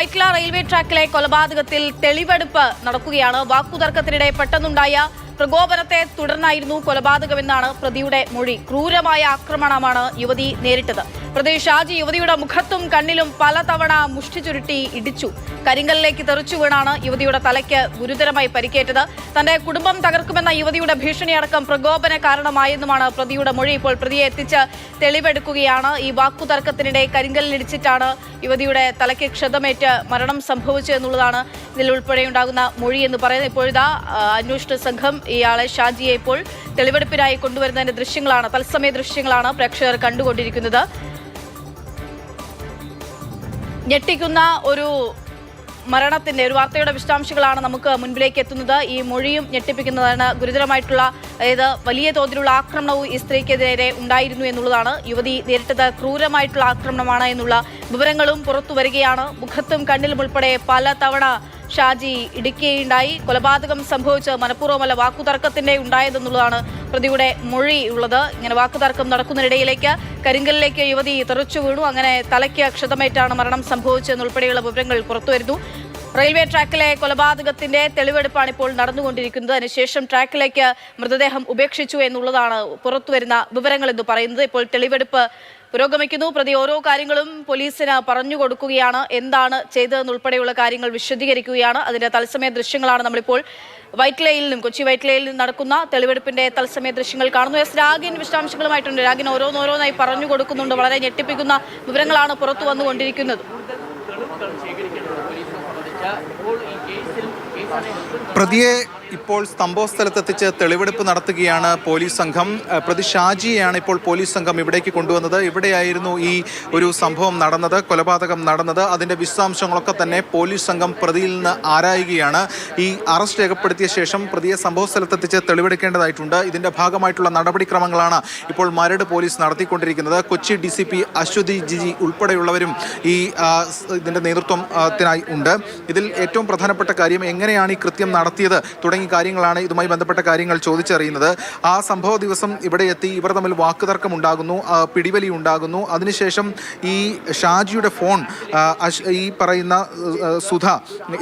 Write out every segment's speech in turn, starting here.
Vyttila railway ട്രാക്കിലെ കൊലപാതകത്തിൽ തെളിവെടുപ്പ് നടക്കുകയാണ്. വാക്കുതർക്കത്തിനിടെ പെട്ടെന്നുണ്ടായ പ്രകോപനത്തെ തുടർന്നായിരുന്നു കൊലപാതകമെന്നാണ് പ്രതിയുടെ മൊഴി. ക്രൂരമായ ആക്രമണമാണ് യുവതി നേരിട്ടത്. പ്രതി ഷാജി യുവതിയുടെ മുഖത്തും കണ്ണിലും പലതവണ മുഷ്ടി ചുരുട്ടി ഇടിച്ചു. കരിങ്കല്ലിലേക്ക് തെറിച്ചു വീണാണ് യുവതിയുടെ തലയ്ക്ക് ഗുരുതരമായി പരിക്കേറ്റത്. തന്റെ കുടുംബം തകർക്കുമെന്ന യുവതിയുടെ ഭീഷണിയടക്കം പ്രകോപന കാരണമായെന്നുമാണ് പ്രതിയുടെ മൊഴി. ഇപ്പോൾ പ്രതിയെ എത്തിച്ച് തെളിവെടുക്കുകയാണ്. ഈ വാക്കുതർക്കത്തിനിടെ കരിങ്കല്ലിടിച്ചിട്ടാണ് യുവതിയുടെ തലയ്ക്ക് ക്ഷതമേറ്റ് മരണം സംഭവിച്ചു എന്നുള്ളതാണ് ഇതിൽ ഉൾപ്പെടെയുണ്ടാകുന്ന മൊഴി എന്ന് പറയുന്നത്. ഇപ്പോഴിതാ അന്വേഷണ സംഘം ഇയാളെ ഷാജിയെ ഇപ്പോൾ തെളിവെടുപ്പിനായി കൊണ്ടുവരുന്നതിന്റെ ദൃശ്യങ്ങളാണ്, തത്സമയ ദൃശ്യങ്ങളാണ് പ്രേക്ഷകർ കണ്ടുകൊണ്ടിരിക്കുന്നത്. ഞെട്ടിക്കുന്ന ഒരു മരണത്തിന്റെ ഒരു വാർത്തയുടെ വിശദാംശങ്ങളാണ് നമുക്ക് മുൻപിലേക്ക് എത്തുന്നത്. ഈ മൊഴിയും ഞെട്ടിപ്പിക്കുന്നതാണ്. ഗുരുതരമായിട്ടുള്ള, അതായത് വലിയ തോതിലുള്ള ആക്രമണവും ഈ സ്ത്രീക്കെതിരെ ഉണ്ടായിരുന്നു എന്നുള്ളതാണ്. യുവതി നേരിട്ടത് ക്രൂരമായിട്ടുള്ള ആക്രമണമാണ് എന്നുള്ള വിവരങ്ങളും പുറത്തു വരികയാണ്. മുഖത്തും കണ്ണിലും ഉൾപ്പെടെ പല തവണ ഷാജി ഇടുക്കുകയുണ്ടായി. കൊലപാതകം സംഭവിച്ച് മനഃപൂർവ്വമല്ല, വാക്കുതർക്കത്തിന്റെ ഉണ്ടായതെന്നുള്ളതാണ് പ്രതിയുടെ മൊഴി ഉള്ളത്. ഇങ്ങനെ വാക്കുതർക്കം നടക്കുന്നതിനിടയിലേക്ക് കരിങ്കല്ലിലേക്ക് യുവതി തെറിച്ചു വീണു. അങ്ങനെ തലയ്ക്ക് ക്ഷതമേറ്റാണ് മരണം സംഭവിച്ചതെന്നുൾപ്പെടെയുള്ള വിവരങ്ങൾ പുറത്തുവരുന്നു. റെയിൽവേ ട്രാക്കിലെ കൊലപാതകത്തിന്റെ തെളിവെടുപ്പാണ് ഇപ്പോൾ നടന്നുകൊണ്ടിരിക്കുന്നത്. അതിനുശേഷം ട്രാക്കിലേക്ക് മൃതദേഹം ഉപേക്ഷിച്ചു എന്നുള്ളതാണ് പുറത്തുവരുന്ന വിവരങ്ങൾ എന്ന് പറയുന്നത്. ഇപ്പോൾ തെളിവെടുപ്പ് പുരോഗമിക്കുന്നു. പ്രതി ഓരോ കാര്യങ്ങളും പോലീസിന് പറഞ്ഞു കൊടുക്കുകയാണ്. എന്താണ് ചെയ്തതെന്നുൾപ്പെടെയുള്ള കാര്യങ്ങൾ വിശദീകരിക്കുകയാണ്. അതിന്റെ തത്സമയ ദൃശ്യങ്ങളാണ് നമ്മളിപ്പോൾ വൈറ്റ്ലയിൽ നിന്നും, കൊച്ചി വൈറ്റ്ലയിൽ നിന്ന് നടക്കുന്ന തെളിവെടുപ്പിന്റെ തത്സമയ ദൃശ്യങ്ങൾ കാണുന്നു. എസ് രാഗിൻ വിശദാംശങ്ങളുമായിട്ടുണ്ട്. രാഗിൻ ഓരോന്നോരോന്നായി പറഞ്ഞു കൊടുക്കുന്നുണ്ട്. വളരെ ഞെട്ടിപ്പിക്കുന്ന വിവരങ്ങളാണ് പുറത്തു വന്നുകൊണ്ടിരിക്കുന്നത്. പ്രതിയെ ഇപ്പോൾ സംഭവസ്ഥലത്തെത്തിച്ച് തെളിവെടുപ്പ് നടത്തുകയാണ് പോലീസ് സംഘം. പ്രതി ഷാജിയെയാണ് ഇപ്പോൾ പോലീസ് സംഘം ഇവിടേക്ക് കൊണ്ടുവന്നത്. ഇവിടെയായിരുന്നു ഈ ഒരു സംഭവം നടന്നത്, കൊലപാതകം നടന്നത്. അതിൻ്റെ വിശദാംശങ്ങളൊക്കെ തന്നെ പോലീസ് സംഘം പ്രതിയിൽ നിന്ന് ആരായുകയാണ്. ഈ അറസ്റ്റ് രേഖപ്പെടുത്തിയ ശേഷം പ്രതിയെ സംഭവസ്ഥലത്തെത്തിച്ച് തെളിവെടുക്കേണ്ടതായിട്ടുണ്ട്. ഇതിൻ്റെ ഭാഗമായിട്ടുള്ള നടപടിക്രമങ്ങളാണ് ഇപ്പോൾ മരട് പോലീസ് നടത്തിക്കൊണ്ടിരിക്കുന്നത്. കൊച്ചി DCP അശ്വതി ജിജി ഉൾപ്പെടെയുള്ളവരും ഈ ഇതിൻ്റെ നേതൃത്വത്തിനായി ഉണ്ട്. ഇതിൽ ഏറ്റവും പ്രധാനപ്പെട്ട കാര്യം എങ്ങനെയാണ് ഈ കൃത്യം നടത്തിയത് തുടങ്ങിയ കാര്യങ്ങളാണ് ഇതുമായി ബന്ധപ്പെട്ട കാര്യങ്ങൾ ചോദിച്ചറിയുന്നത്. ആ സംഭവ ദിവസം ഇവിടെ എത്തി ഇവർ തമ്മിൽ വാക്കുതർക്കം ഉണ്ടാകുന്നു, പിടിവലി ഉണ്ടാകുന്നു. അതിനുശേഷം ഈ ഷാജിയുടെ ഫോൺ ഈ പറയുന്ന സുധ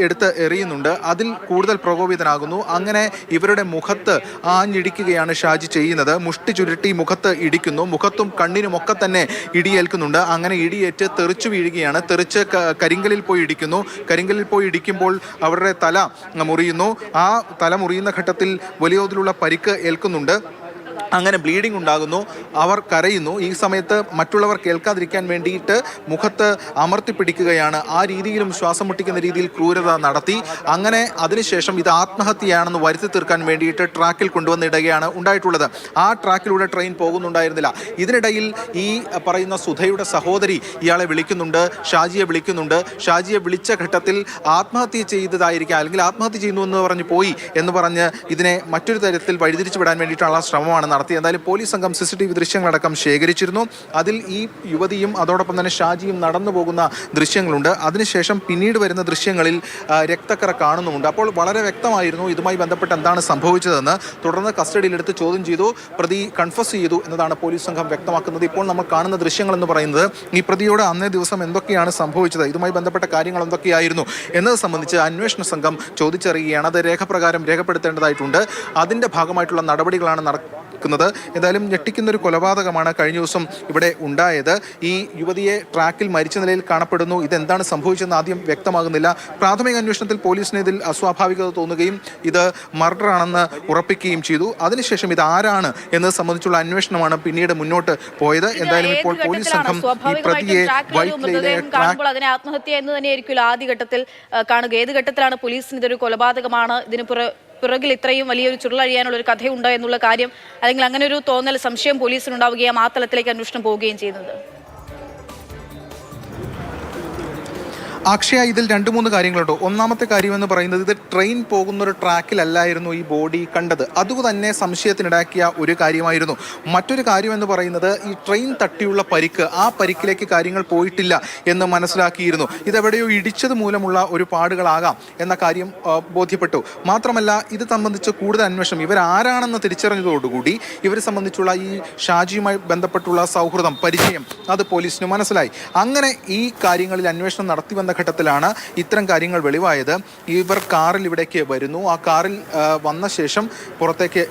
എടുത്ത് എറിയുന്നുണ്ട്. അതിൽ കൂടുതൽ പ്രകോപിതനാകുന്നു. അങ്ങനെ ഇവരുടെ മുഖത്ത് ആഞ്ഞിടിക്കുകയാണ് ഷാജി ചെയ്യുന്നത്. മുഷ്ടി ചുരുട്ടി മുഖത്ത് ഇടിക്കുന്നു. മുഖത്തും കണ്ണിനുമൊക്കെ തന്നെ ഇടിയേൽക്കുന്നുണ്ട്. അങ്ങനെ ഇടിയേറ്റ് തെറിച്ചു വീഴുകയാണ്. തെറിച്ച് കരിങ്കലിൽ പോയി ഇടിക്കുന്നു. കരിങ്കലിൽ പോയി ഇടിക്കുമ്പോൾ അവരുടെ തല മുറിയുന്നു. ആ തല മുറിയുന്ന ഘട്ടത്തിൽ വലിയ തോതിലുള്ള പരിക്ക് ഏൽക്കുന്നുണ്ട്. അങ്ങനെ ബ്ലീഡിംഗ് ഉണ്ടാകുന്നു. അവർ കരയുന്നു. ഈ സമയത്ത് മറ്റുള്ളവർ കേൾക്കാതിരിക്കാൻ വേണ്ടിയിട്ട് മുഖത്ത് അമർത്തിപ്പിടിക്കുകയാണ്. ആ രീതിയിലും ശ്വാസം മുട്ടിക്കുന്ന രീതിയിൽ ക്രൂരത നടത്തി. അങ്ങനെ അതിനുശേഷം ഇത് ആത്മഹത്യയാണെന്ന് വരുത്തി തീർക്കാൻ വേണ്ടിയിട്ട് ട്രാക്കിൽ കൊണ്ടുവന്നിടുകയാണ് ഉണ്ടായിട്ടുള്ളത്. ആ ട്രാക്കിലൂടെ ട്രെയിൻ പോകുന്നുണ്ടായിരുന്നില്ല. ഇതിനിടയിൽ ഈ പറയുന്ന സുധയുടെ സഹോദരി ഇയാളെ വിളിക്കുന്നുണ്ട്, ഷാജിയെ വിളിക്കുന്നുണ്ട്. ഷാജിയെ വിളിച്ച ഘട്ടത്തിൽ ആത്മഹത്യ ചെയ്തതായിരിക്കാം, അല്ലെങ്കിൽ ആത്മഹത്യ ചെയ്യുന്നു എന്ന് പറഞ്ഞ് പോയി എന്ന് പറഞ്ഞ് ഇതിനെ മറ്റൊരു തരത്തിൽ വഴിതിരിച്ചു വിടാൻ വേണ്ടിയിട്ടുള്ള ശ്രമമാണ് നടത്തി. എന്തായാലും പോലീസ് സംഘം CCTV ദൃശ്യങ്ങളടക്കം ശേഖരിച്ചിരുന്നു. അതിൽ ഈ യുവതിയും അതോടൊപ്പം തന്നെ ഷാജിയും നടന്നു പോകുന്ന ദൃശ്യങ്ങളുണ്ട്. അതിനുശേഷം പിന്നീട് വരുന്ന ദൃശ്യങ്ങളിൽ രക്തക്കറ കാണുന്നുമുണ്ട്. അപ്പോൾ വളരെ വ്യക്തമായിരുന്നു ഇതുമായി ബന്ധപ്പെട്ട് എന്താണ് സംഭവിച്ചതെന്ന്. തുടർന്ന് കസ്റ്റഡിയിലെടുത്ത് ചോദ്യം ചെയ്തു. പ്രതി കൺഫസ് ചെയ്തു എന്നതാണ് പോലീസ് സംഘം വ്യക്തമാക്കുന്നത്. ഇപ്പോൾ നമ്മൾ കാണുന്ന ദൃശ്യങ്ങൾ എന്ന് പറയുന്നത് ഈ പ്രതിയോട് അന്നേ ദിവസം എന്തൊക്കെയാണ് സംഭവിച്ചത്, ഇതുമായി ബന്ധപ്പെട്ട കാര്യങ്ങൾ എന്തൊക്കെയായിരുന്നു എന്നത് സംബന്ധിച്ച് അന്വേഷണ സംഘം ചോദിച്ചറിയുകയാണ്. അത് രേഖപ്രകാരം രേഖപ്പെടുത്തേണ്ടതായിട്ടുണ്ട്. അതിൻ്റെ ഭാഗമായിട്ടുള്ള നടപടികളാണ് നടക്കുന്നത്. എന്തായാലും ഞെട്ടിക്കുന്നൊരു കൊലപാതകമാണ് കഴിഞ്ഞ ദിവസം ഇവിടെ ഉണ്ടായത്. ഈ യുവതിയെ ട്രാക്കിൽ മരിച്ച നിലയിൽ കാണപ്പെടുന്നു. ഇതെന്താണ് സംഭവിച്ചതെന്ന് ആദ്യം വ്യക്തമാകുന്നില്ല. പ്രാഥമിക അന്വേഷണത്തിൽ പോലീസിന് ഇതിൽ അസ്വാഭാവികത തോന്നുകയും ഇത് മർഡർ ആണെന്ന് ഉറപ്പിക്കുകയും ചെയ്തു. അതിനുശേഷം ഇത് ആരാണ് എന്നത് സംബന്ധിച്ചുള്ള അന്വേഷണമാണ് പിന്നീട് മുന്നോട്ട് പോയത്. എന്തായാലും ഇപ്പോൾ പോലീസ് സംഘം ഈ പ്രതിയെ അതിനെ ആത്മഹത്യ എന്ന് തന്നെയായിരിക്കും ആദ്യഘട്ടത്തിൽ കാണുക. ഏത് ഘട്ടത്തിലാണ് പോലീസിന് ഇതൊരു കൊലപാതകമാണ്, ഇതിന് പിറകിൽ ഇത്രയും വലിയൊരു ചുരുളഴിയാനുള്ള ഒരു കഥയുണ്ടോ എന്നുള്ള കാര്യം, അല്ലെങ്കിൽ അങ്ങനെ ഒരു തോന്നൽ, സംശയം പോലീസിനുണ്ടാവുകയും ആ തലത്തിലേക്ക് അന്വേഷണം പോവുകയും ചെയ്യുന്നത്? അക്ഷയ, ഇതിൽ 2-3 കാര്യങ്ങളുണ്ട്. ഒന്നാമത്തെ കാര്യം എന്ന് പറയുന്നത്, ഇത് ട്രെയിൻ പോകുന്ന ഒരു ട്രാക്കിലല്ലായിരുന്നു ഈ ബോഡി കണ്ടത്. അതുതന്നെ സംശയത്തിനിടാക്കിയ ഒരു കാര്യമായിരുന്നു. മറ്റൊരു കാര്യം എന്ന് പറയുന്നത്, ഈ ട്രെയിൻ തട്ടിയുള്ള പരിക്ക്, ആ പരിക്കിലേക്ക് കാര്യങ്ങൾ പോയിട്ടില്ല എന്ന് മനസ്സിലാക്കിയിരുന്നു. ഇതെവിടെയോ ഇടിച്ചത് മൂലമുള്ള ഒരു പാടുകളാകാം എന്ന കാര്യം ബോധ്യപ്പെട്ടു. മാത്രമല്ല, ഇത് സംബന്ധിച്ച് കൂടുതൽ അന്വേഷണം, ഇവരാരാണെന്ന് തിരിച്ചറിഞ്ഞതോടുകൂടി ഇവരെ സംബന്ധിച്ചുള്ള ഈ ഷാജിയുമായി ബന്ധപ്പെട്ടുള്ള സൗഹൃദം, പരിചയം, അത് പോലീസിന് മനസ്സിലായി. അങ്ങനെ ഈ കാര്യങ്ങളിൽ അന്വേഷണം നടത്തി വന്ന ഘട്ടത്തിലാണ് ഇത്തരം കാര്യങ്ങൾ വെളിവായത്. ഇവർ കാറിൽ ഇവിടേക്ക് വരുന്നു. ആ കാറിൽ വന്ന ശേഷം പുറത്തേക്ക്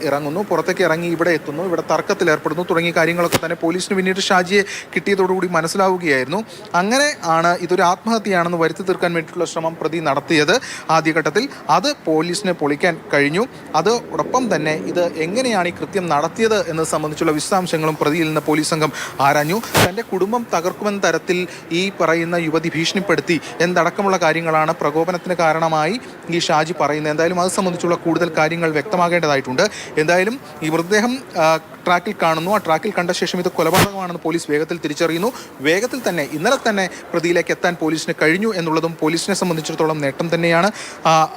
ഇറങ്ങി ഇവിടെ എത്തുന്നു, ഇവിടെ തർക്കത്തിൽ ഏർപ്പെടുന്നു തുടങ്ങിയ കാര്യങ്ങളൊക്കെ തന്നെ പോലീസിന് പിന്നീട് ഷാജിയെ കിട്ടിയതോടുകൂടി മനസ്സിലാവുകയായിരുന്നു. അങ്ങനെ ആണ് ഇതൊരു ആത്മഹത്യയാണെന്ന് വരുത്തി തീർക്കാൻ വേണ്ടിയിട്ടുള്ള ശ്രമം പ്രതി നടത്തിയത്. ആദ്യഘട്ടത്തിൽ അത് പോലീസിന് പൊളിക്കാൻ കഴിഞ്ഞു. അതോടൊപ്പം തന്നെ ഇത് എങ്ങനെയാണ് ഈ കൃത്യം നടത്തിയത് എന്നത് സംബന്ധിച്ചുള്ള വിശദാംശങ്ങളും പ്രതിയിൽ നിന്ന് പോലീസ് സംഘം ആരാഞ്ഞു. തൻ്റെ കുടുംബം തകർക്കുമെന്ന തരത്തിൽ ഈ പറയുന്ന യുവതി ഭീഷണിപ്പെടുത്തി എന്നടക്കമുള്ള കാര്യങ്ങളാണ് പ്രകോപനത്തിന് കാരണമായി ഈ ഷാജി പറയുന്നത്. എന്തായാലും അത് സംബന്ധിച്ചുള്ള കൂടുതൽ കാര്യങ്ങൾ വ്യക്തമാകേണ്ടതായിട്ടുണ്ട്. എന്തായാലും ഈ മൃതദേഹം ട്രാക്കിൽ കാണുന്നു. ആ ട്രാക്കിൽ കണ്ട ശേഷം ഇത് കൊലപാതകമാണെന്ന് പോലീസ് വേഗത്തിൽ തിരിച്ചറിയുന്നു. വേഗത്തിൽ തന്നെ ഇന്നലെ തന്നെ പ്രതിയിലേക്ക് എത്താൻ പോലീസിന് കഴിഞ്ഞു എന്നുള്ളതും പോലീസിനെ സംബന്ധിച്ചിടത്തോളം നേട്ടം തന്നെയാണ്.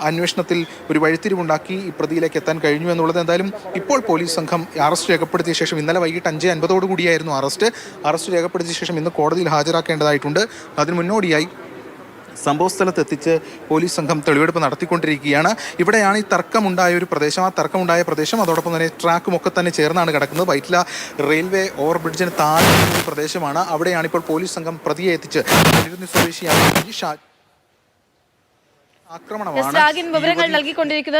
അന്വേഷണത്തിൽ ഒരു വഴിത്തിരിവുണ്ടാക്കി ഈ പ്രതിയിലേക്ക് എത്താൻ കഴിഞ്ഞു എന്നുള്ളത്. എന്തായാലും ഇപ്പോൾ പോലീസ് സംഘം അറസ്റ്റ് രേഖപ്പെടുത്തിയ ശേഷം ഇന്നലെ വൈകിട്ട് 5:50 കൂടിയായിരുന്നു അറസ്റ്റ് രേഖപ്പെടുത്തിയ ശേഷം ഇന്ന് കോടതിയിൽ ഹാജരാക്കേണ്ടതായിട്ടുണ്ട്. അതിന് മുന്നോടിയായി സംഭവസ്ഥലത്ത് എത്തിച്ച് പോലീസ് സംഘം തെളിവെടുപ്പ് നടത്തിക്കൊണ്ടിരിക്കുകയാണ്. ഇവിടെയാണ് ഈ തർക്കമുണ്ടായ ഒരു പ്രദേശം. ആ തർക്കമുണ്ടായ പ്രദേശം അതോടൊപ്പം തന്നെ ട്രാക്കും ഒക്കെ തന്നെ ചേർന്നാണ് കിടക്കുന്നത്. വൈറ്റില റെയിൽവേ ഓവർ ബ്രിഡ്ജിന് താഴെ ഒരു പ്രദേശമാണ്. അവിടെയാണ് ഇപ്പോൾ പോലീസ് സംഘം പ്രതിയെ എത്തിച്ച് സ്വദേശിയായ ആക്രമണമാണ് വിവരങ്ങൾ നൽകിക്കൊണ്ടിരിക്കുന്നത്.